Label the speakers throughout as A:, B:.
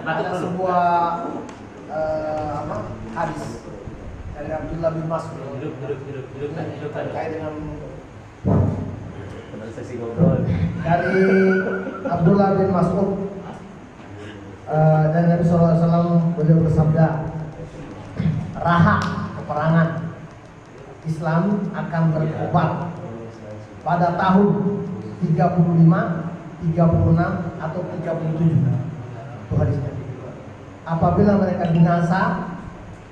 A: ada sebuah hadis dari Abdullah bin Mas'ud terkait dengan
B: sesi ngobrol
A: dari Abdullah bin Mas'ud dan Nabi SAW beliau bersabda, raha peperangan Islam akan berkobar pada tahun 35, 36 atau 37. Itu hadisnya. Apabila mereka binasa,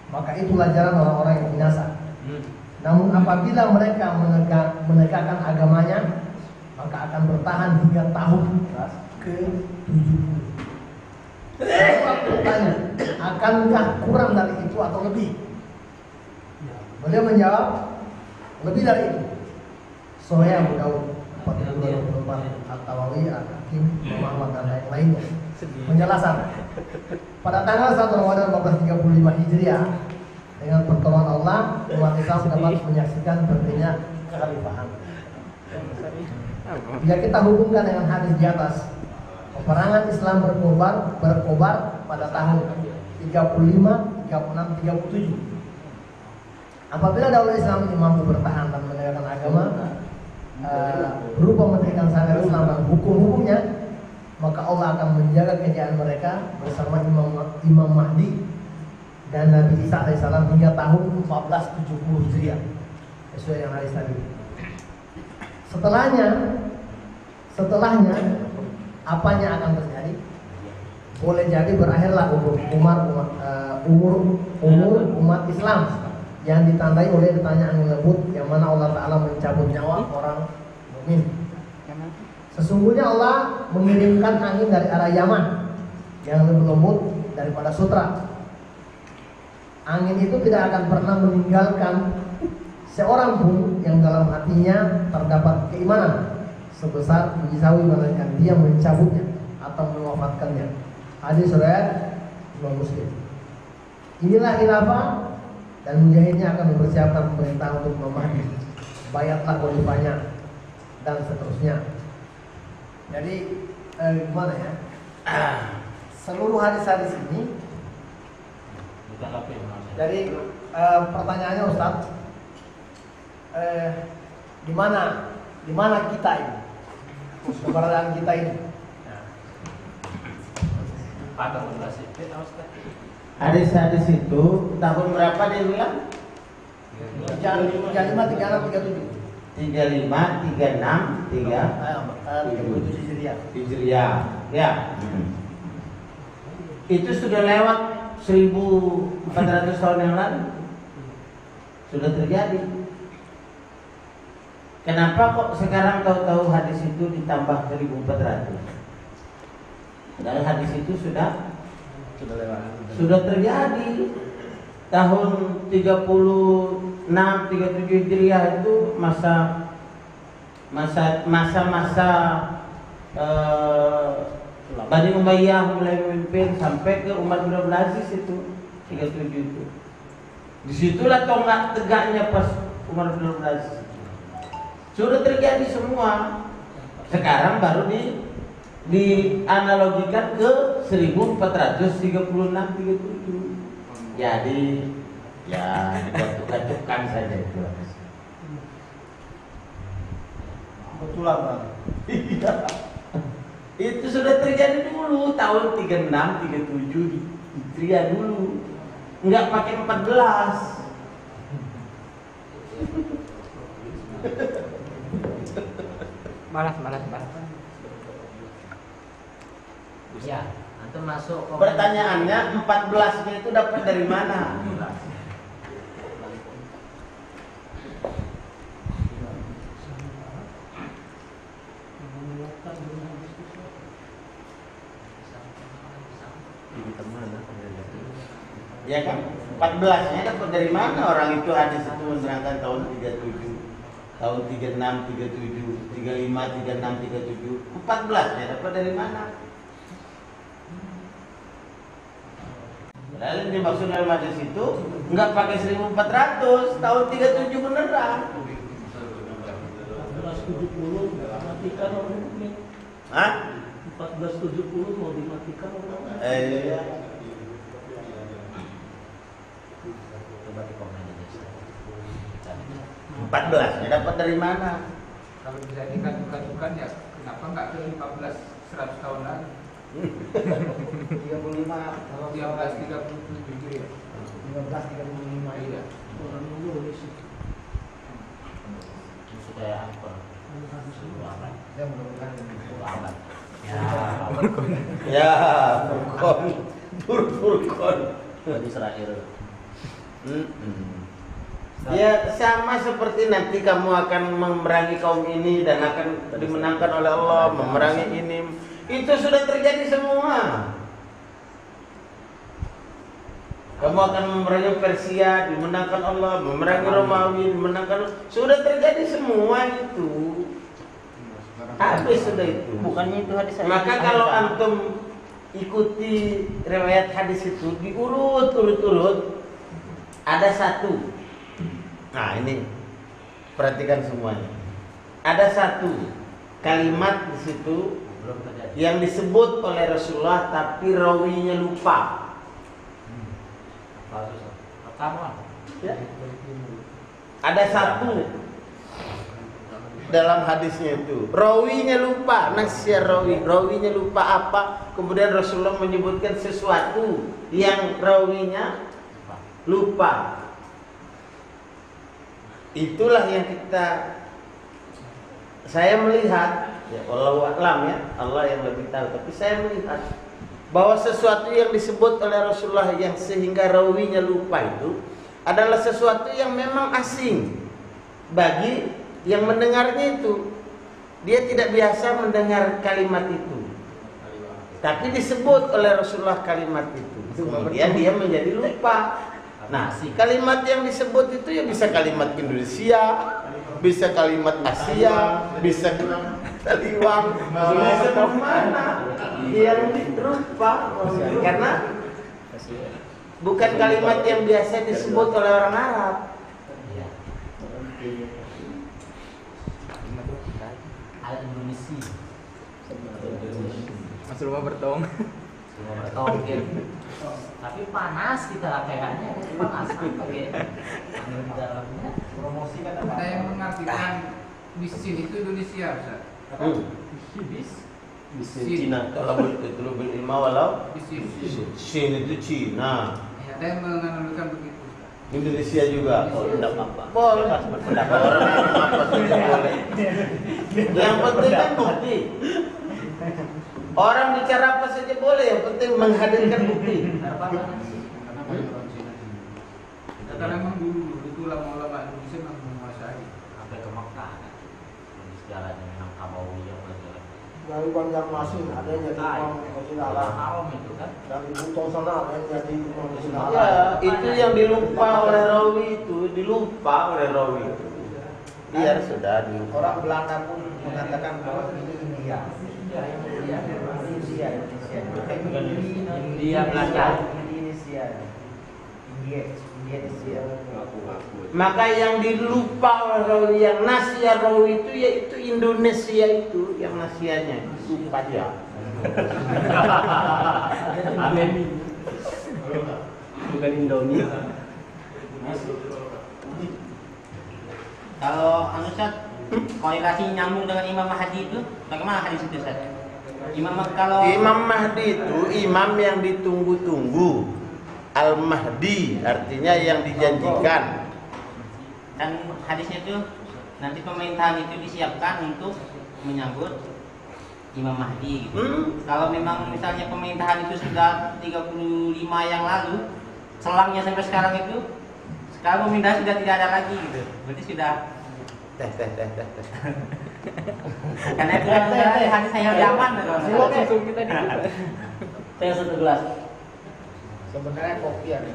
A: maka itulah jalan orang-orang yang binasa. Namun apabila mereka menegakkan agamanya, maka akan bertahan hingga tahun ke-70. Lalu aku bertanya, akankah kurang dari itu atau lebih? Beliau menjawab, lebih dari itu. Sahih Abu Daud 4224, At-Tawawi, Al-Hakim, Muhammad dan lain-lainnya. Penjelasan. Pada tanggal 1 Ramadan 1435 Hijriah, dengan pertolongan Allah, umat Islam dapat menyaksikan berdirinya kekhalifahan. Jika kita hubungkan dengan hadis di atas, peperangan Islam berkobar pada tahun 35, 36, 37. Apabila daulah Islam ini mampu bertahan dan menegakkan agama berupa mendirikan syariat Islam dan hukum-hukumnya, maka Allah akan menjaga kejayaan mereka bersama Imam Mahdi dan Nabi Isa alaihissalam hingga tahun 1470 Hijriah, sesuai yang hadis tadi. Setelahnya apanya akan terjadi? Boleh jadi berakhirlah umur umat Islam yang ditandai oleh pertanyaan menyebut yang mana Allah Ta'ala mencabut nyawa orang mukmin. Sesungguhnya Allah mengirimkan angin dari arah Yaman yang lebih lembut daripada sutra. Angin itu tidak akan pernah meninggalkan seorang pun yang dalam hatinya terdapat keimanan sebesar biji sawi, melainkan dia mencabutnya atau mewafatkannya. Hadis riwayat Imam Muslim. Inilah khilafah, dan mujahidnya akan mempersiapkan pemerintahan untuk Imam Mahdi, bayatlah khalifahnya, dan seterusnya. Jadi gimana ya? Seluruh hadis-hadis ini. Jadi pertanyaannya Ustaz, di mana kita ini? Keberadaan kita ini?
B: Hadis-hadis itu tahun berapa dia bilang?
A: 35, 36, 37.
B: 35, 36,
A: 37
B: Hijriah. Ya. Itu sudah lewat 1400 tahun yang lalu. Sudah terjadi. Kenapa kok sekarang tahu-tahu hadis itu ditambah 1400? Padahal hadis itu sudah terjadi tahun 36, 37 Hijriah itu masa Bani Umayyah mulai memimpin sampai ke Umar bin Abdul Aziz itu 37 itu. Disitulah tonggak tegaknya pas Umar bin Abdul Aziz. Sudah terjadi semua. Sekarang baru dianalogikan ke 1436-37. Jadi ya dikacukkan saja itu.
A: Betulan Bang.
B: Itu sudah terjadi dulu tahun 36, 37 Hijriah dulu. Enggak pakai 14.
C: Malas.
D: Ya, antum masuk
B: Pertanyaannya 14-nya itu dapat dari mana? Ya kan? 14-nya dapat dari mana? Orang itu hadis itu menerangkan tahun 37, tahun 36, 37, 35, 36, 37. 14-nya dapat dari mana? Lalu yang dimaksud dalam hadis itu enggak pakai 1400, tahun 37 beneran.
C: 1470 dimatikan orang mukmin.
B: Hah?
C: 1470 mau dimatikan orang mukmin.
D: Coba di komen aja.
B: 14 dapat dari mana?
C: Kalau bisa dikatukan ya kenapa nggak ke 15 100 tahun lagi?
A: 35 kalau
C: 1337 ya.
A: 1535
C: Iya.
D: Sudah ya apa?
A: Ya mudah-mudahan
D: Aman.
B: Ya, Furqan.
D: Bani Israel.
B: Ya sama seperti nanti kamu akan memerangi kaum ini dan akan dimenangkan oleh Allah, memerangi ini. Itu sudah terjadi semua. Kamu akan memerangi Persia, dimenangkan Allah, memerangi Romawi, dimenangkan. Sudah terjadi semua itu. Habis sudah itu.
D: Bukannya itu hadis.
B: Maka kalau antum ikuti riwayat hadis itu diurut-urut ada satu. Nah ini perhatikan semuanya. Ada satu kalimat di situ
D: belum terjadi.
B: yang disebut oleh Rasulullah tapi rawinya lupa.
D: Pertama.
B: Ya. Ada satu dalam hadisnya itu rawinya lupa, nasyar rawinya lupa apa, kemudian Rasulullah menyebutkan sesuatu yang rawinya lupa. Itulah yang saya melihat ya, wallahu a'lam ya, Allah yang lebih tahu, tapi saya melihat bahwa sesuatu yang disebut oleh Rasulullah yang sehingga rawinya lupa itu adalah sesuatu yang memang asing bagi yang mendengarnya itu. Dia tidak biasa mendengar kalimat itu, tapi disebut oleh Rasulullah kalimat itu. Kemudian dia menjadi lupa. Nah, kalimat yang disebut itu ya bisa kalimat Indonesia, bisa kalimat Asia, bisa Taliwang, bisa mana yang lupa karena bukan kalimat yang biasa disebut oleh orang Arab.
D: Al-Indonesia.
C: Mas rumah bertong.
D: Semua bertongkir. Tapi panas kita kayaknya, panas pakai angin di dalamnya.
A: promosi kata
C: Ada yang mengartikan bisin itu Indonesia, Ustaz.
B: Bis Cina kalau itu bil ilma walau
C: Bisin.
B: Shin itu Cina.
C: Ya, ada yang menganalogikan begitu, Ustaz.
B: Indonesia juga.
D: Oh, tidak apa-apa.
B: Boleh.
D: Berpendapat.
B: Orang apa saja boleh. Yang penting kan bukti. Orang bicara apa saja boleh, yang penting menghadirkan bukti.
C: Karena memang dulu itu ulama-ulama Indonesia memang menguasai.
D: Sampai ke Mekah. Di segalanya memang Amawi yang berjalan.
A: dari Banjarmasin ada yang jadi imam masjid haram,
D: Haram itu kan.
A: dari Buton sana ada yang jadi imam masjid haram.
B: Ya, itu yang dilupa oleh rawi itu, dilupa oleh rawi itu. Biar sudah dilupa.
A: Orang Belanda pun mengatakan bahwa ini India.
D: India Belanda.
A: Indonesia.
B: Maka yang dilupa oleh rawi, yang nasia rawi itu yaitu Indonesia itu, yang nasianya lupa dia.
D: Amin. Bukan Indomie. Kalau Ustaz, korelasi nyambung dengan Imam Mahdi itu, bagaimana hadis itu, Ustaz?
B: Imam Mahdi itu imam yang ditunggu-tunggu. Al-Mahdi artinya yang dijanjikan.
E: Dan hadisnya itu nanti pemerintahan itu disiapkan untuk menyambut Imam Mahdi gitu. Kalau memang misalnya pemerintahan itu sudah 35 yang lalu, selangnya sampai sekarang itu, sekarang pemerintahan sudah tidak ada lagi gitu. Berarti sudah karena itu hadis saya zaman
C: Langsung kita di
D: Teh satu gelas.
A: Sebenarnya kopi ada.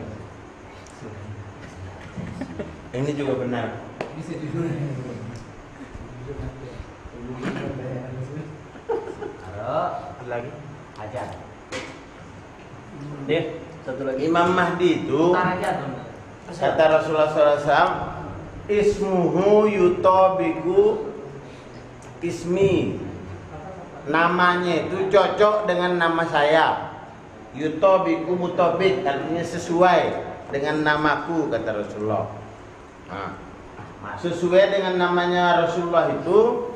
B: Ini juga benar.
C: bisa jujur.
D: Ada lagi ajar. Deh, satu lagi.
B: Imam Mahdi itu
D: Tar aja tuh.
B: kata Rasulullah SAW, ismuhu yutabiku ismi. Namanya itu cocok dengan nama saya. Yutobiku mutobik artinya sesuai dengan namaku kata Rasulullah. Nah, sesuai dengan namanya Rasulullah itu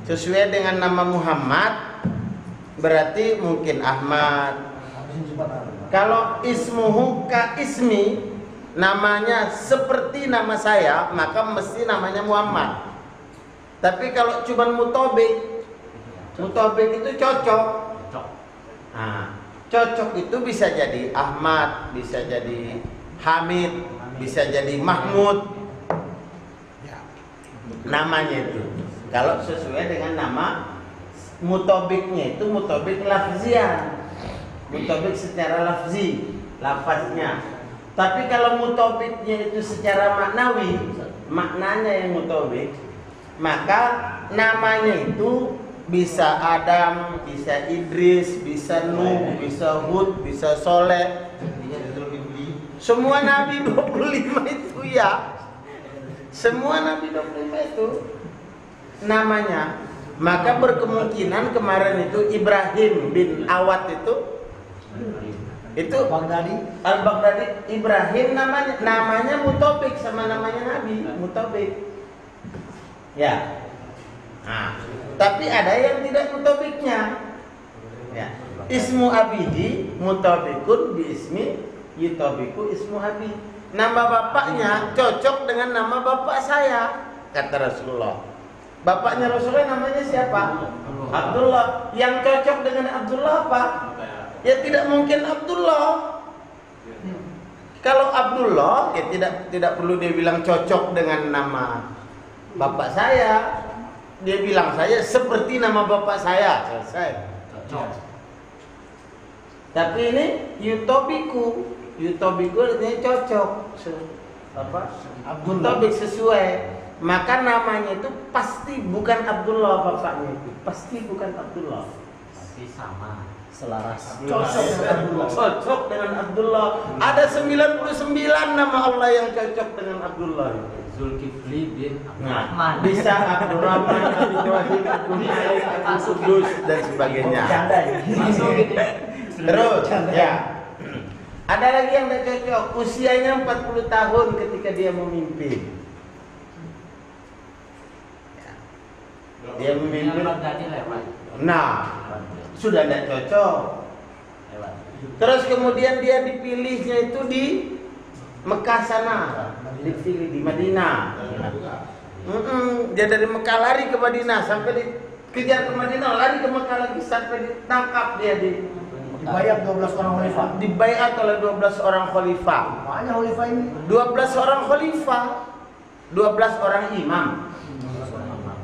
B: sesuai dengan nama Muhammad berarti mungkin Ahmad. Kalau ismuhu ka ismi, namanya seperti nama saya, maka mesti namanya Muhammad. Tapi kalau cuma mutobik itu cocok. Nah, cocok itu bisa jadi Ahmad, bisa jadi Hamid, bisa jadi Mahmud. Namanya itu. Kalau sesuai dengan nama mutobiknya itu mutobik lafzian. Mutobik secara lafzi, lafaznya. Tapi kalau mutobiknya itu secara maknawi, maknanya yang mutobik, maka namanya itu bisa Adam, bisa Idris, bisa Nuh, bisa Hud, bisa Soleh. Semua nabi 25 itu ya. Semua nabi 25 itu namanya. Maka berkemungkinan kemarin itu Ibrahim bin Awad itu Al-Baghdadi Ibrahim namanya mutobik sama namanya Nabi mutobik. Ya. Nah, tapi ada yang tidak mutobiknya. Ya. Ismu abidi mutobikun bi ismi yutobiku ismu abi. Nama bapaknya cocok dengan nama bapak saya kata Rasulullah. Bapaknya Rasulullah namanya siapa? Abdullah. Yang cocok dengan Abdullah apa? Ya tidak mungkin Abdullah. Kalau Abdullah ya tidak perlu dia bilang cocok dengan nama bapak saya. Dia bilang saya seperti nama bapak saya. Selesai. Tapi ini yutobiku artinya cocok. Apa? Mutobik sesuai. Maka namanya itu pasti bukan Abdullah bapaknya itu. Pasti bukan Abdullah.
D: Pasti sama.
A: Selaras.
B: Cocok dengan Abdullah. Ada 99 nama Allah yang cocok dengan Abdullah.
D: Zulkifli bin
B: Nah,
D: Abdurrahman.
B: bisa Abdurrahman, Abdurrahim, Abdurrahim, Abdul dan sebagainya. Terus, ya. Ada lagi yang tidak cocok. Usianya 40 tahun ketika dia memimpin. Dia memimpin. Nah, sudah tidak cocok. Terus kemudian dia dipilihnya itu di Mekah sana, dipilih di Madinah. Dia dari Mekah lari ke Madinah sampai dikejar ke Madinah, lari ke Mekah lagi sampai ditangkap dia
A: Dibayar 12 orang khalifah.
B: Dibayar oleh 12 orang khalifah.
A: Banyak khalifah ini.
B: 12 orang khalifah, 12 orang imam.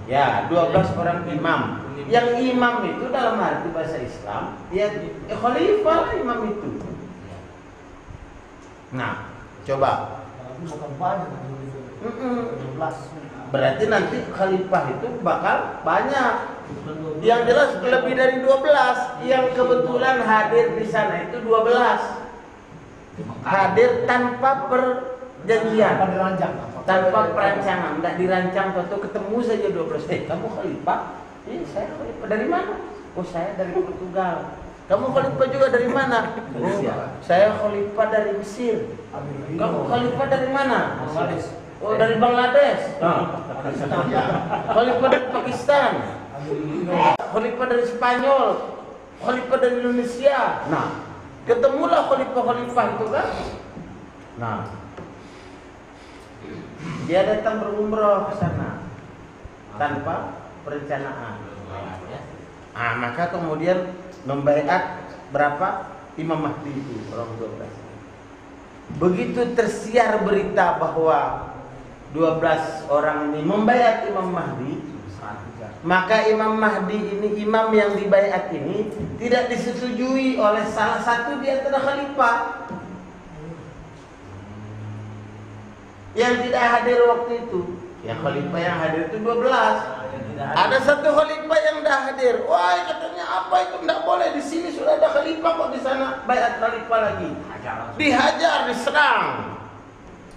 B: Ya, 12 orang imam. Yang imam itu dalam arti bahasa Islam, ya khalifah lah imam itu. Nah, coba.
A: Bukan banyak. 12.
B: Berarti nanti khalifah itu bakal banyak. Yang jelas lebih dari 12. Yang kebetulan hadir di sana itu 12. Hadir tanpa perjanjian, tanpa perancangan, tidak dirancang, tentu ketemu saja 12. Kamu khalifah? Saya khalifah dari mana? Oh, saya dari Portugal. Kamu khalifah juga dari mana? Oh, saya khalifah dari Mesir. Kamu khalifah dari mana? Oh, dari Bangladesh. Khalifah dari Pakistan. Khalifah dari Spanyol. Khalifah dari Indonesia. Nah, ketemulah khalifah-khalifah itu kan. Nah, dia datang berumrah ke sana tanpa perencanaan. Maka kemudian membaiat berapa? Imam Mahdi itu orang 12. Begitu tersiar berita bahwa 12 orang ini membaiat Imam Mahdi, maka Imam Mahdi ini, imam yang dibaiat ini tidak disetujui oleh salah satu di antara khalifah yang tidak hadir waktu itu. Yang khalifah yang hadir itu 12. Ada satu khalifah yang tidak hadir. Wah, katanya apa itu tidak boleh, di sini sudah ada khalifah kok, di sana baiat khalifah lagi. Dihajar, diserang.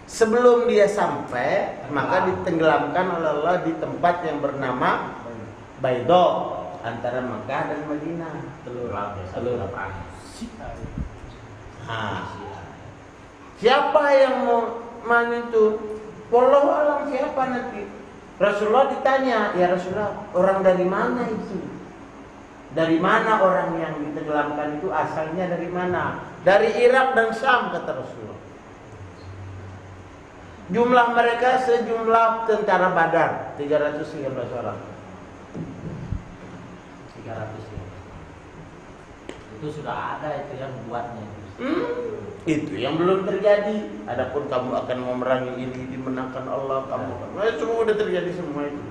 B: Sebelum dia sampai, maka ditenggelamkan oleh Allah di tempat yang bernama Baido, antara Mekah dan Madinah. Telur. Siapa yang mau itu? Wallahu alam siapa nanti? Rasulullah ditanya, ya Rasulullah, orang dari mana itu? Dari mana orang yang ditenggelamkan itu asalnya dari mana? Dari Irak dan Syam, kata Rasulullah. Jumlah mereka sejumlah tentara Badar, 313 orang.
D: 300 ya. Itu sudah ada itu yang buatnya.
B: Itu yang belum terjadi. Adapun kamu akan memerangi ini, dimenangkan Allah, kamu semua udah terjadi semua itu.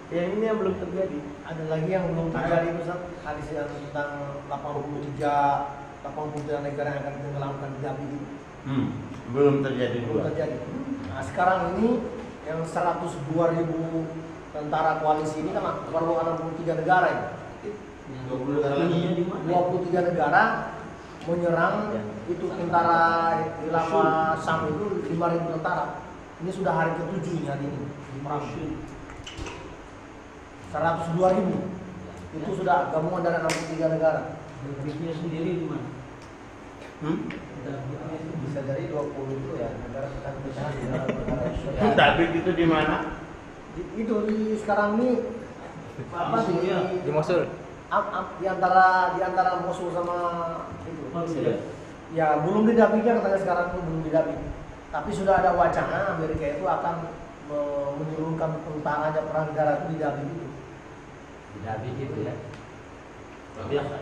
B: Yang ini yang belum terjadi.
A: Ada lagi yang belum terjadi, Ustaz. Hadis yang tentang 83 negara yang akan ditenggelamkan di Gabi itu.
B: Belum terjadi
A: Belum
B: juga.
A: terjadi. Nah, sekarang ini yang 102.000 tentara koalisi ini kan baru 63 negara ya.
C: 20 negara lagi.
A: 23 negara menyerang itu tentara Khilafah Syam itu 5.000 tentara. Ini sudah hari ke-7 ini hari ini. Perang. 102.000. Itu sudah gabungan dari 63 negara.
D: Negerinya sendiri di mana?
A: Bisa dari 20 itu ya negara pecahan negara.
B: Tabik itu di mana?
A: Itu di sekarang ini apa sih?
C: Di Mosul.
A: Di antara Mosul sama itu. Ya belum didapiknya katanya sekarang itu belum didapik. Tapi sudah ada wacana Amerika itu akan menurunkan tentaranya perang darat itu didapik itu.
D: Didapik itu ya.
B: Biasa.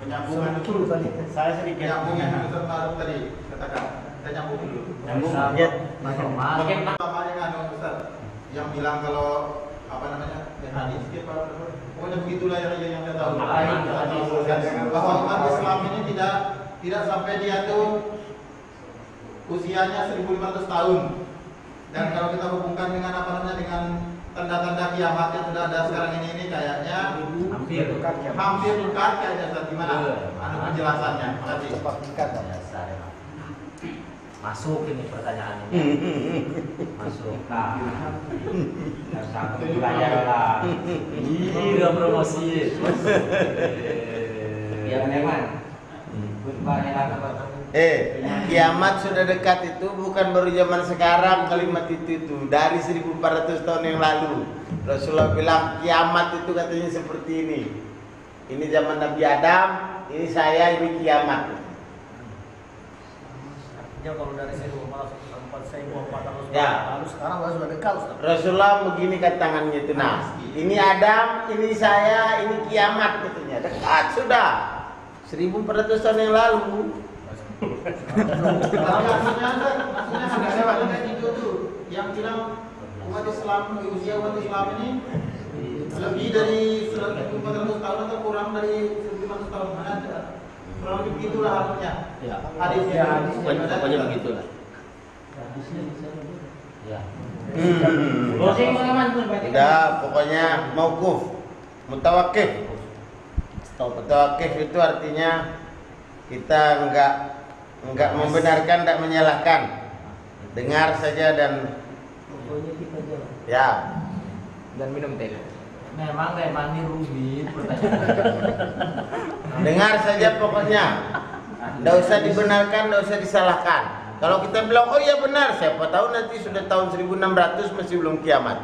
C: Penyambungan
A: itu tadi.
B: Saya sedikit.
C: Penyambungan Ustaz Maruf tadi katakan. Kita nyambung dulu.
B: Ya.
D: Bagaimana?
C: Sama dengan Ustaz yang bilang kalau apa namanya hadis pokoknya begitulah yang saya tahu. Bahwa umat Islam ini tidak sampai dia tuh usianya 1.500 tahun. Dan kalau kita hubungkan dengan apa namanya dengan tanda-tanda kiamat yang sudah ada sekarang ini kayaknya hampir dekat kayaknya saat gimana? Anu penjelasannya. Tadi
A: Cepat tingkat.
D: Masuk ini pertanyaan ini. Masuk kah? Satu belajar lah. Iya promosi. Ya memang.
B: Kiamat sudah dekat itu bukan baru zaman sekarang kalimat itu dari 1400 tahun yang lalu. Rasulullah bilang kiamat itu katanya seperti ini. Ini zaman Nabi Adam, ini saya, ini kiamat.
A: Artinya kalau dari 1400
B: Ya.
A: lalu sekarang sudah dekat Ustaz.
B: Rasulullah begini kan tangannya itu. Nah, ini Adam, ini saya, ini kiamat katanya. Dekat sudah. 1400 tahun yang lalu.
C: maksudnya sudah ada itu tuh yang bilang umat Islam usia umat Islam ini lebih dari 1.400 tahun atau kurang dari 1.500 tahun mana? Kurang lebih begitulah artinya. Hadisnya.
B: Pokoknya begitulah.
D: Ya.
B: Udah, pokoknya mauquf, mutawakif. Mutawakif itu artinya kita enggak membenarkan, enggak menyalahkan. Dengar saja dan ya.
C: Dan minum teh.
D: Memang ini rumit pertanyaan.
B: Dengar saja pokoknya. Enggak usah dibenarkan, enggak usah disalahkan. Kalau kita bilang, oh iya benar, siapa tahu nanti sudah tahun 1600 masih belum kiamat.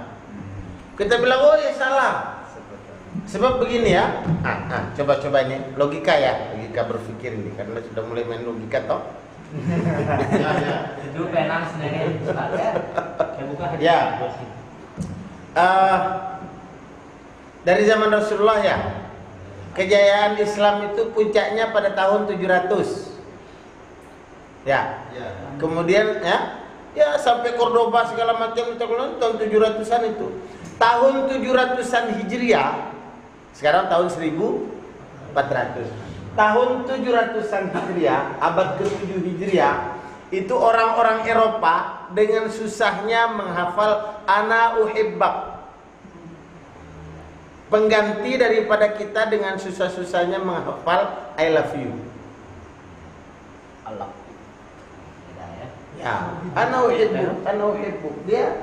B: Kita bilang, oh iya salah. Sebab begini ya, coba-coba ini logika ya, logika berpikir ini karena sudah mulai main logika toh.
D: Itu penang sendiri
B: Ya. Dari zaman Rasulullah ya, kejayaan Islam itu puncaknya pada tahun 700. Ya. Kemudian ya sampai Cordoba segala macam itu tahun 700-an itu. Tahun 700-an Hijriah. Sekarang tahun 1400. Tahun 700-an Hijriah, abad ke-7 Hijriah, itu orang-orang Eropa dengan susahnya menghafal ana uhibbak. Pengganti daripada kita dengan susah-susahnya menghafal I love you. Allah. Ya, ana uhibbu. Dia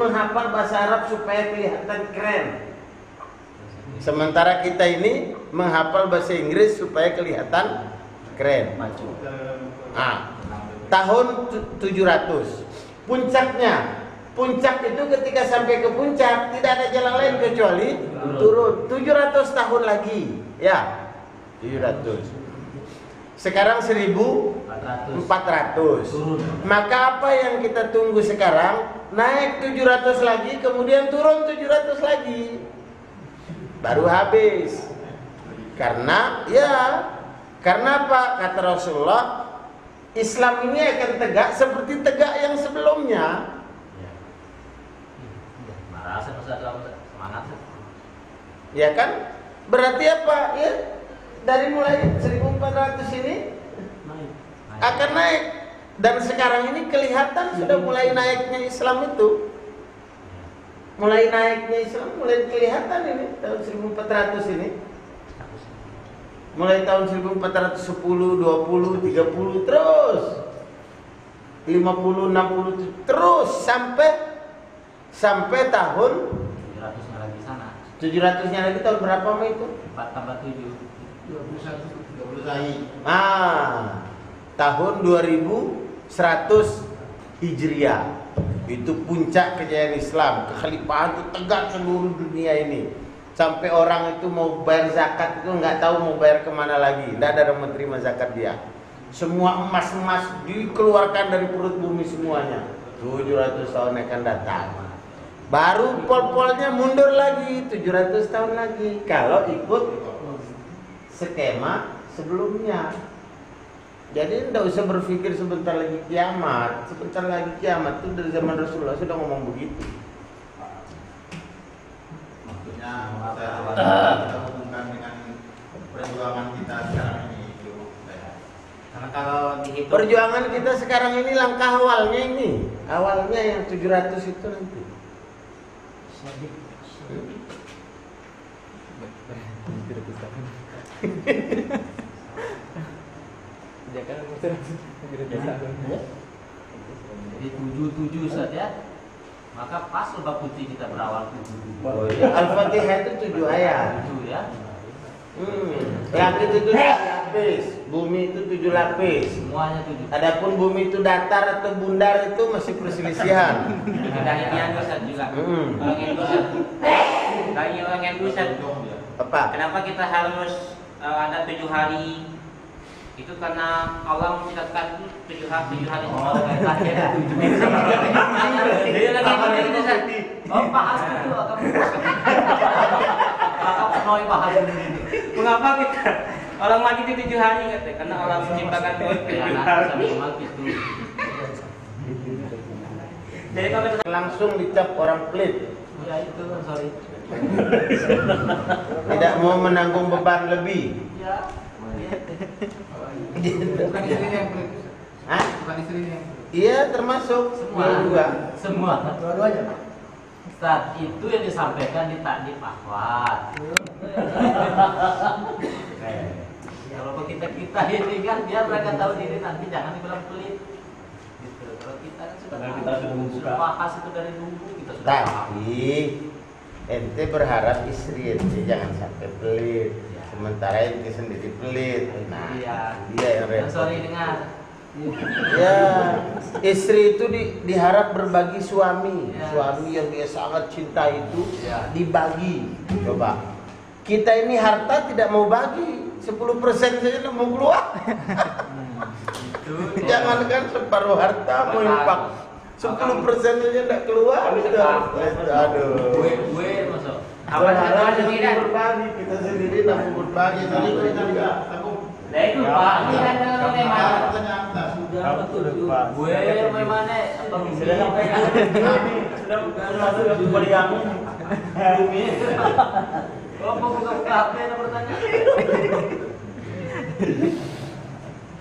B: menghafal bahasa Arab supaya kelihatan keren.
F: Sementara kita ini menghafal bahasa Inggris supaya kelihatan keren.
B: Maju.
F: Nah, tahun 700. Puncak itu ketika sampai ke puncak tidak ada jalan lain kecuali turun. 700 tahun lagi, ya. 700. Sekarang 1400. Maka apa yang kita tunggu sekarang? Naik 700 lagi, kemudian turun 700 lagi. Baru habis. Karena apa? Kata Rasulullah, Islam ini akan tegak seperti tegak yang sebelumnya.
D: Semangat.
F: Ya kan? Berarti apa? Ya, dari mulai 1400 ini akan naik. Dan sekarang ini kelihatan sudah mulai naiknya Islam itu. Mulai naiknya Islam, mulai kelihatan ini tahun 1400 ini. Mulai tahun 1410, 20, 30 terus 50, 60 terus sampai tahun
D: 700-nya lagi sana.
F: 700-nya lagi tahun berapa Mei itu?
D: 4 tambah 7.
C: 21.
F: Tahun 2100 Hijriah. Itu puncak kejayaan Islam. Kekhalifahan itu tegak seluruh dunia ini. Sampai orang itu mau bayar zakat itu nggak tahu mau bayar kemana lagi. Tidak ada yang menerima zakat dia. Semua emas-emas dikeluarkan dari perut bumi semuanya. 700 tahun akan datang. Baru pol-polnya mundur lagi 700 tahun lagi. Kalau ikut skema sebelumnya. Jadi tidak usah berpikir sebentar lagi kiamat. Sebentar lagi kiamat itu dari zaman Rasulullah sudah ngomong begitu.
C: Maksudnya kita hubungkan dengan perjuangan kita sekarang ini itu.
E: Karena kalau dihitung
F: Perjuangan kita sekarang ini langkah awalnya ini. Awalnya yang 700 itu nanti.
D: Jadi 77 saja. Maka pas lebah putih kita berawal 77.
F: Oh, ya. Al-Fatihah itu 7 ayat.
D: 7 ya.
F: Langit itu 7 lapis, bumi itu 7 lapis.
D: Semuanya 7.
F: Adapun bumi itu datar atau bundar itu masih perselisihan.
E: dari yang dosa juga. Orang yang dosa. Dari orang yang dosa.
F: Apa?
E: Kenapa kita harus ada 7 hari? Itu karena Allah mencatatkan 7 hari semua kaitannya. Jadi lagi kita dosa.
D: Oh, bahas itu akan penuhi bahas ini.
E: Mengapa kita orang mati itu 7 hari kata? Karena Allah menciptakan 7 hari. Jadi kalau kita
F: Langsung dicap orang pelit.
D: Ya itu, sorry.
F: Tidak mau menanggung beban lebih.
D: Ya.
C: Bukan istrinya yang pelit.
F: Hah?
C: Bukan istrinya yang pelit.
F: Iya termasuk juga.
D: Semua.
A: Dua-duanya.
D: Ustaz, itu yang disampaikan di takdim akhwat. Kalau kita ini kan biar mereka tahu diri nanti jangan dibilang pelit. Gitu. Kalau kita kan sudah bahas itu dari dulu kita sudah paham.
F: Tapi ente berharap istri ente jangan sampai pelit. Sementara ente sendiri pelit. Nah, dia yang repot.
D: Sorry dengar.
F: Ya, istri itu diharap berbagi suami.
D: Ya.
F: Suami yang dia sangat cinta itu
D: Ya.
F: dibagi. Coba. Kita ini harta tidak mau bagi. 10% saja tidak mau keluar. Jangankan separuh harta mau infak. 10% saja tidak keluar. Aduh.
D: Gue masuk.
F: Berharap berbagi, kita sendiri tidak mau berbagi.
C: Tadi kita juga takut.
D: Nah itu Pak, ini kan memang
C: Pertanyaan kita.
D: sudah betul. Gue memang
B: Sudah sampai sudah masuk ke poligami.
D: Oh, buka HP ada pertanyaan.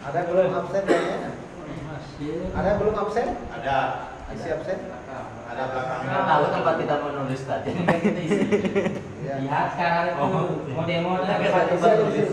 A: Ada yang belum absen kayaknya? Ada yang belum absen?
C: Ada.
A: Isi absen?
C: Ada belakangnya.
D: Nggak tahu tempat kita mau nulis tadi. Kita isi.
A: Iya.
E: lihat sekarang itu mau demo
A: Isi, isi.